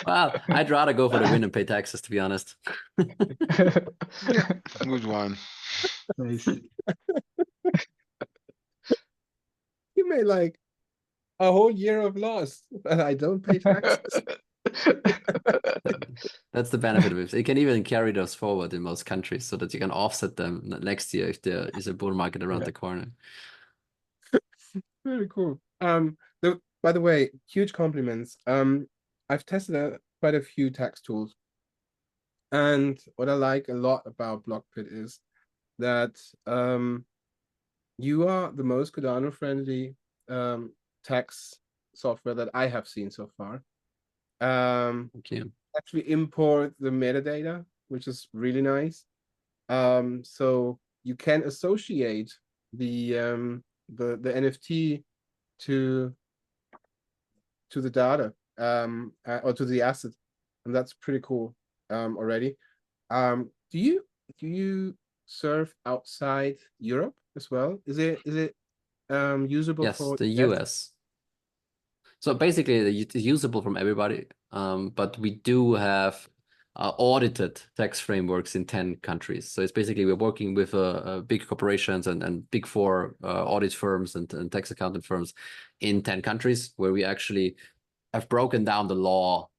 Well, I'd rather go for the win and pay taxes, to be honest. Yeah, good one. Nice. You made like a whole year of loss, and I don't pay taxes. That's the benefit of it. You can even carry those forward in most countries so that you can offset them next year if there is a bull market around the corner. Very cool. By the way, huge compliments. I've tested quite a few tax tools, and what I like a lot about Blockpit is that you are the most Cardano friendly tax software that I have seen so far. Okay. Actually import the metadata, which is really nice. So you can associate the NFT to the data or to the asset, and that's pretty cool already. Do you serve outside Europe as well? Is it usable Yes, for the US. So basically, it's usable from everybody, but we do have audited tax frameworks in 10 countries. So it's basically we're working with big corporations and big four audit firms and tax accountant firms in 10 countries where we actually have broken down the law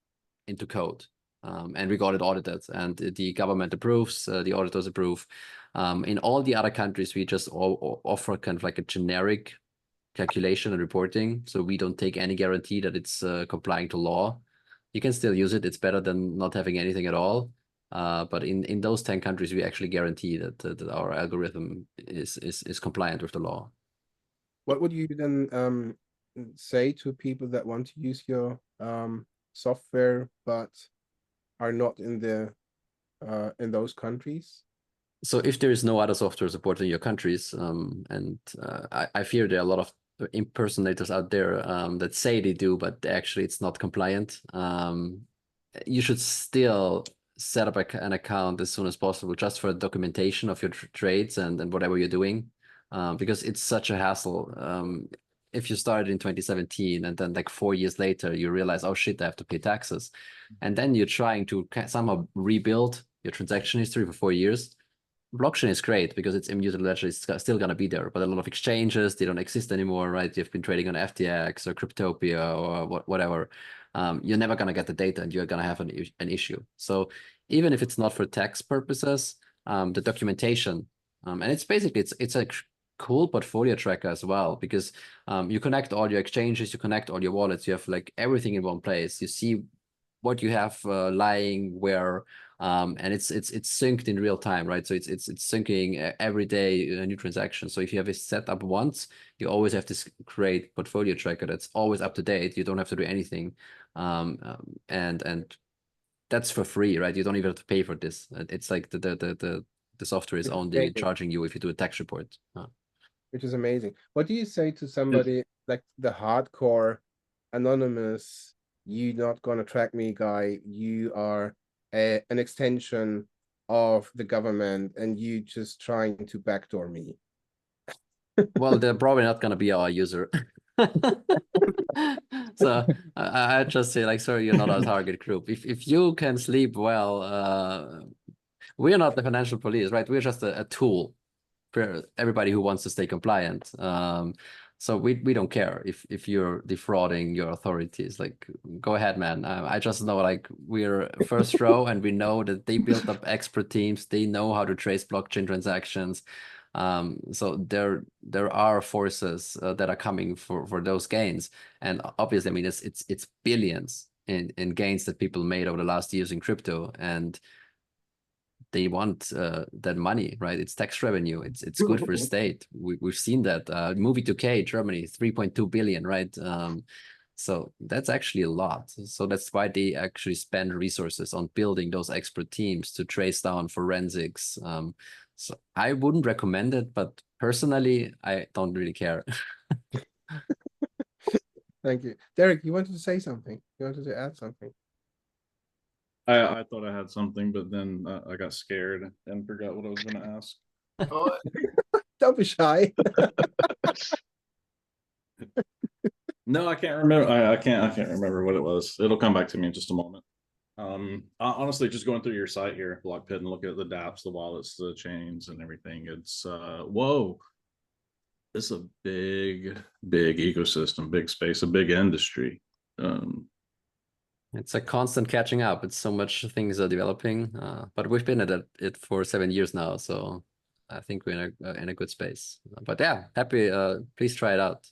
into code. And we got it audited, and the government approves, the auditors approve. In all the other countries, we just offer kind of like a generic calculation and reporting, so we don't take any guarantee that it's complying to law. You can still use it. It's better than not having anything at all. But in those 10 countries, we actually guarantee that our algorithm is compliant with the law. What would you then say to people that want to use your software but are not in those countries? So if there is no other software supporting your countries, and I fear there are a lot of impersonators out there that say they do, but actually it's not compliant, you should still set up an account as soon as possible just for documentation of your trades and whatever you're doing, because it's such a hassle. If you started in 2017 and then like 4 years later, you realize, oh shit, I have to pay taxes. And then you're trying to somehow rebuild your transaction history for 4 years. blockchain is great because it's immutable ledger. It's still going to be there, but a lot of exchanges, they don't exist anymore, right? You've been trading on FTX or Cryptopia or whatever. You're never going to get the data and you're going to have an issue. So even if it's not for tax purposes, the documentation, and it's basically, it's a cool portfolio tracker as well, because you connect all your exchanges, you connect all your wallets, you have like everything in one place. You see what you have lying where, and it's synced in real time, right? So it's syncing every day a new transaction. So if you have it set up once, you always have this great portfolio tracker that's always up to date. You don't have to do anything, and that's for free, right? You don't even have to pay for this. It's like the software is only charging you if you do a tax report. Which is amazing. What do you say to somebody like the hardcore anonymous, you not gonna track me guy, you are an extension of the government and you just trying to backdoor me? Well, they're probably not gonna be our user. So I just say like, sorry, you're not our target group. If you can sleep well, we're not the financial police, right? We're just a tool for everybody who wants to stay compliant. So we don't care if you're defrauding your authorities. Like, go ahead, man. I just know like we're first row and we know that they built up expert teams. They know how to trace blockchain transactions. So there are forces that are coming for those gains. And obviously, I mean, it's billions in gains that people made over the last years in crypto, and they want that money, right? It's tax revenue. It's good for the state. We've seen that. Movie 2K, Germany, 3.2 billion, right? So that's actually a lot. So that's why they actually spend resources on building those expert teams to trace down forensics. So I wouldn't recommend it, but personally, I don't really care. Thank you. Derek, you wanted to say something? You wanted to add something? I thought I had something, but then I got scared and forgot what I was going to ask. Don't be shy. No, I can't remember. I can't remember what it was. It'll come back to me in just a moment. Honestly, just going through your site here, Blockpit, and looking at the dApps, the wallets, the chains, and everything. It's whoa. It's a big ecosystem, big space, a big industry. It's a constant catching up. It's so much things are developing, but we've been at it for 7 years now, so I think we're in a good space. But yeah, happy. Please try it out.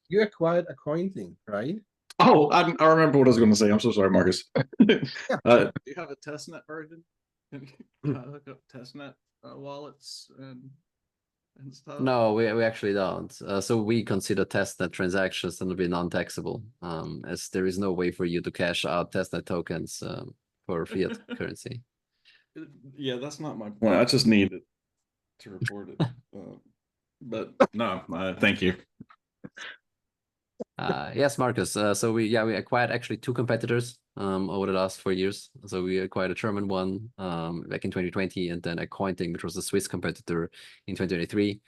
You acquired a CoinLink, right? Oh, I remember what I was going to say. I'm so sorry, Marcus. Do you have a testnet version? Hook up testnet wallets and stuff? No, we actually don't. So we consider testnet transactions to be non-taxable, as there is no way for you to cash out testnet tokens for fiat currency. Yeah, that's not my point. I just need it to report it. But no, thank you. Yes, Marcus. So we acquired actually 2 competitors over the last 4 years. So we acquired a German one back in 2020, and then a Cointing, which was a Swiss competitor, in 2023.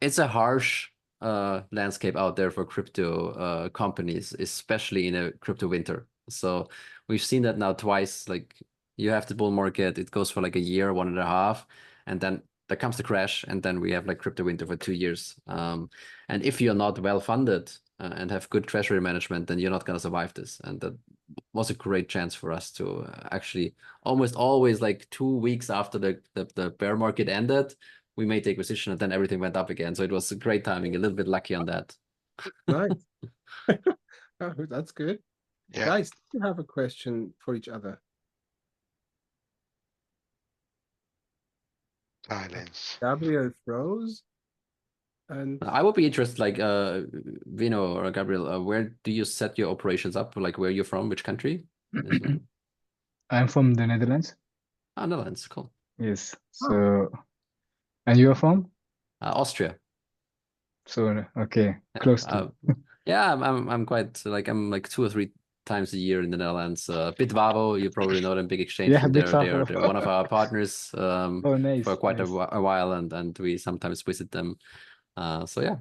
It's a harsh landscape out there for crypto companies, especially in a crypto winter. So we've seen that now twice. Like, you have the bull market, it goes for like a year, 1.5, and then there comes the crash, and then we have like crypto winter for 2 years. And if you're not well funded and have good treasury management, then you're not going to survive this. And that was a great chance for us to actually almost always, like 2 weeks after the bear market ended, we made the acquisition, and then everything went up again. So it was a great timing, a little bit lucky on that. Nice. Oh, that's good. Yeah. Guys, do you have a question for each other? Silence. Gabriel froze. And I would be interested, like Vino or Gabriel, where do you set your operations up? Like, where you're from, which country? I'm from the Netherlands. Ah, Netherlands, cool. Yes. So, and you are from? Austria. So okay, close to. Yeah, I'm quite like, I'm like 2 or 3 times a year in the Netherlands. Bitwavo, you probably know them, big exchange. Yeah, they're one of our partners Oh, nice. for quite nice. a while, and we sometimes visit them. So yeah,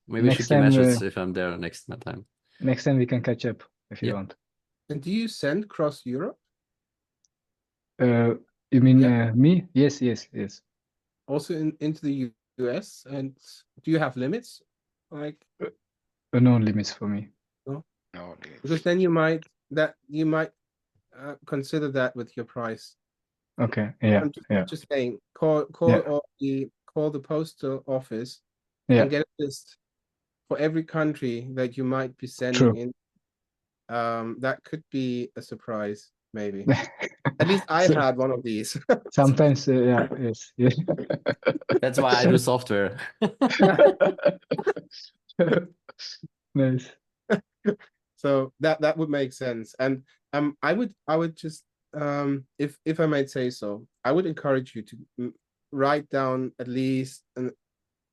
maybe we Next should do time, matches if I'm there next time. Next time we can catch up if you Yeah. want. do you send cross Europe? You mean Yeah. me? Yes, yes, yes. Also into the US? And do you have limits? Like, No limits for me. No limits. because then you might consider that with your price. Okay. Yeah. I'm Yeah. just saying, call the postal office Yeah. and get a list for every country that you might be sending True. in. That could be a surprise, maybe. At least I So- had one of these. Sometimes, yeah, yes, yeah. That's why I do software. Nice. So that would make sense. And I would just if I might say so, I would encourage you to write down at least a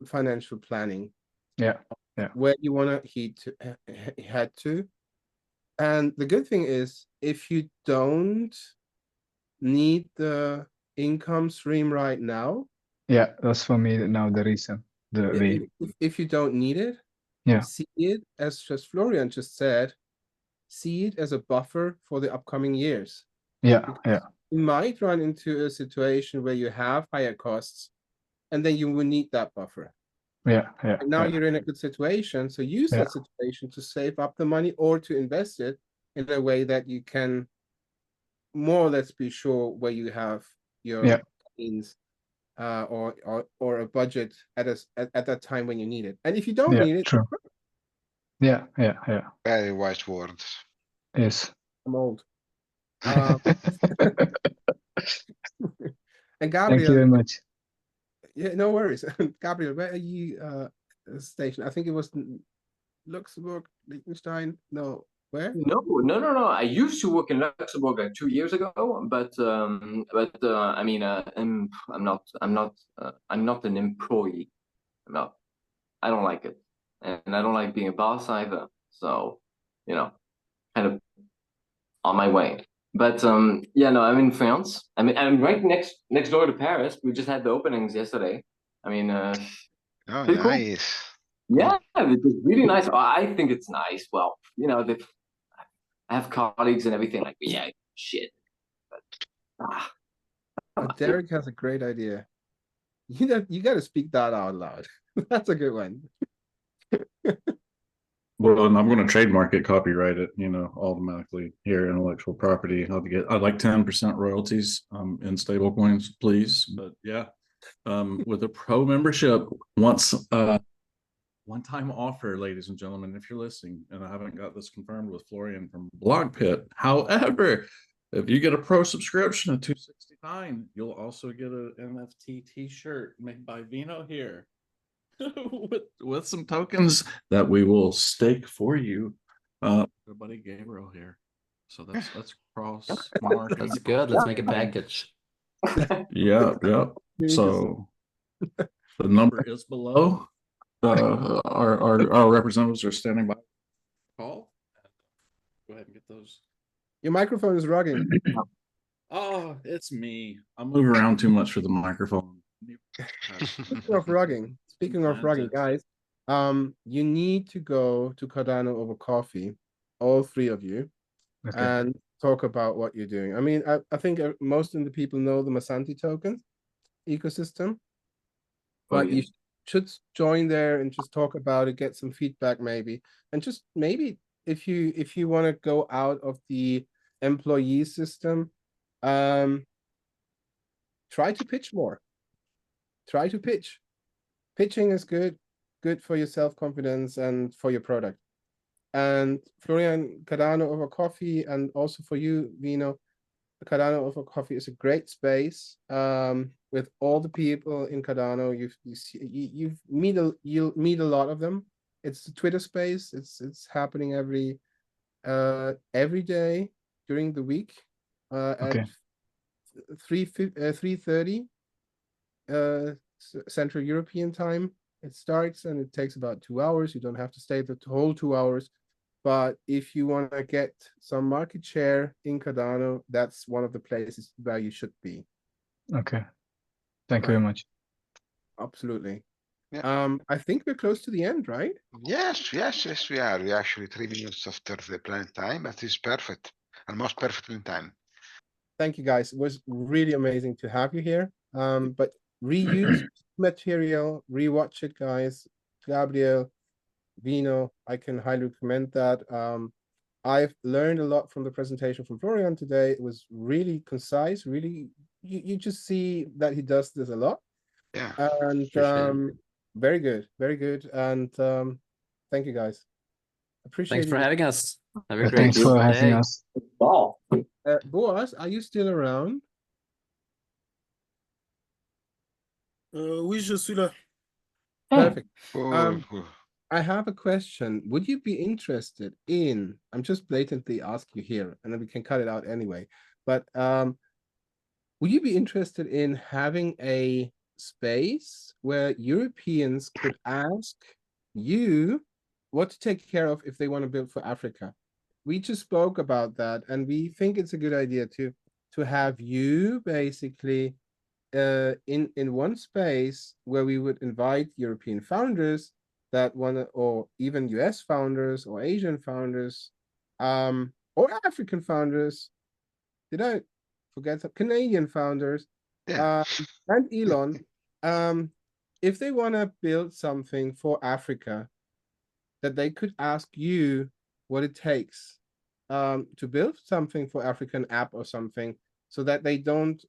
financial planning. Yeah. Yeah. Where you want to head to. And the good thing is, if you don't need the income stream right now, Yeah, that's for me now the reason. The way. if you don't need it, Yeah. see it as just Florian just said, see it as a buffer for the upcoming years. Yeah. Yeah. You might run into a situation where you have higher costs, and then you will need that buffer. Yeah. Yeah. And now Yeah. you're in a good situation, so use Yeah. that situation to save up the money or to invest it in a way that you can more or less be sure where you have your Yeah. means or a budget at that time when you need it. And if you don't Yeah. need it, True. Yeah. Yeah. Yeah. Very wise words. Yes. I'm old. And Thank you Gabriel, very much. yeah, no worries. Gabriel, where are you stationed? I think it was Luxembourg, Liechtenstein. No, where? No. I used to work in Luxembourg like 2 years ago, but I mean, I'm not an employee. I don't like it, and I don't like being a boss either. So, kind of on my way. But yeah, no, I'm in France. I mean, I'm right next door to Paris. We just had the openings yesterday. I mean, Oh, pretty cool. nice. Yeah, it's really nice. I think it's nice. Well, I have colleagues and everything like, yeah, shit. But, Derek has a great idea. You got to speak that out loud. That's a good one. Well, and I'm going to trademark it, copyright it, automatically here, intellectual property. I'd like 10% royalties in stable coins, please. But yeah, with a pro membership, one-time offer, ladies and gentlemen, if you're listening, and I haven't got this confirmed with Florian from Blockpit. However, if you get a pro subscription at $269, you'll also get an NFT t-shirt made by Vino here. with some tokens that we will stake for you, our buddy Gabriel here. So that's cross mark. That's good. Let's make a package. Yeah. So the number is below. Our representatives are standing by. Call. Go ahead and get those. Your microphone is rugging. Oh, it's me. I move around too much for the microphone. Speaking of rugging, guys, you need to go to Cardano over coffee, all three of you, Okay. and talk about what you're doing. I mean, I think most of the people know the Mazzanti Tokens ecosystem, but you should join there and just talk about it, get some feedback maybe, and just maybe if you want to go out of the employee system, try to pitch more. Try to pitch. Pitching is good for your self-confidence and for your product. And Florian, Cardano over coffee, and also for you, Vino, Cardano over coffee is a great space. With all the people in Cardano, you'll meet a lot of them. It's the Twitter space. It's happening every day during the week at 3:30 Central European time. It starts and it takes about 2 hours. You don't have to stay the whole 2 hours. But if you want to get some market share in Cardano, that's one of the places where you should be. Okay. Thank you very much. Absolutely. Yeah. I think we're close to the end, right? Yes, we are. We're actually 3 minutes after the planned time. That is perfect. Almost perfect in time. Thank you guys. It was really amazing to have you here. But reuse material, rewatch it, guys. Gabriel, Vino, I can highly recommend that. I've learned a lot from the presentation from Florian today. It was really concise, really, you just see that he does this a lot. Yeah. And very good, very good. And thank you guys. Appreciate Thanks for it. having us. Have a great Thanks for having day. us. Boaz, are you still around? Oui, je suis là. Perfect. Cool, cool. I have a question. Would you be interested in, I'm just blatantly asking you here, and then we can cut it out anyway, but would you be interested in having a space where Europeans could ask you what to take care of if they want to build for Africa? We just spoke about that, and we think it's a good idea to have you basically in one space where we would invite European founders that want, or even US founders or Asian founders, or African founders. Did I forget some Canadian founders? Yeah. And Elon, if they want to build something for Africa, that they could ask you what it takes to build something for African app or something, so that they don't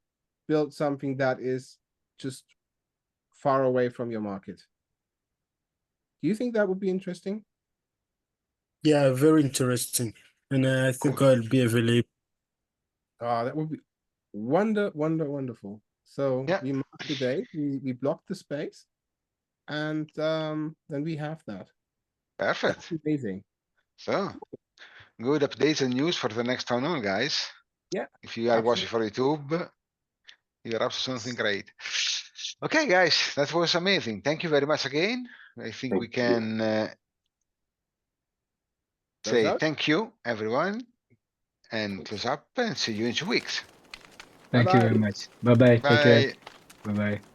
build something that is just far away from your market. Do you think that would be interesting? Yeah, very interesting. And I think I'll be available. That would be wonderful. So Yeah. we mark the date, we block the space, and then we have that. Perfect. That's amazing. So, good updates and news for the next town hall, guys. Yeah. If you are watching for YouTube, you're up to something great. Okay, guys, that was amazing. Thank you very much again. I think we can say thank you, everyone, and close up and see you in 2 weeks. Thank you very much. Bye-bye. Take care. Bye. Bye-bye.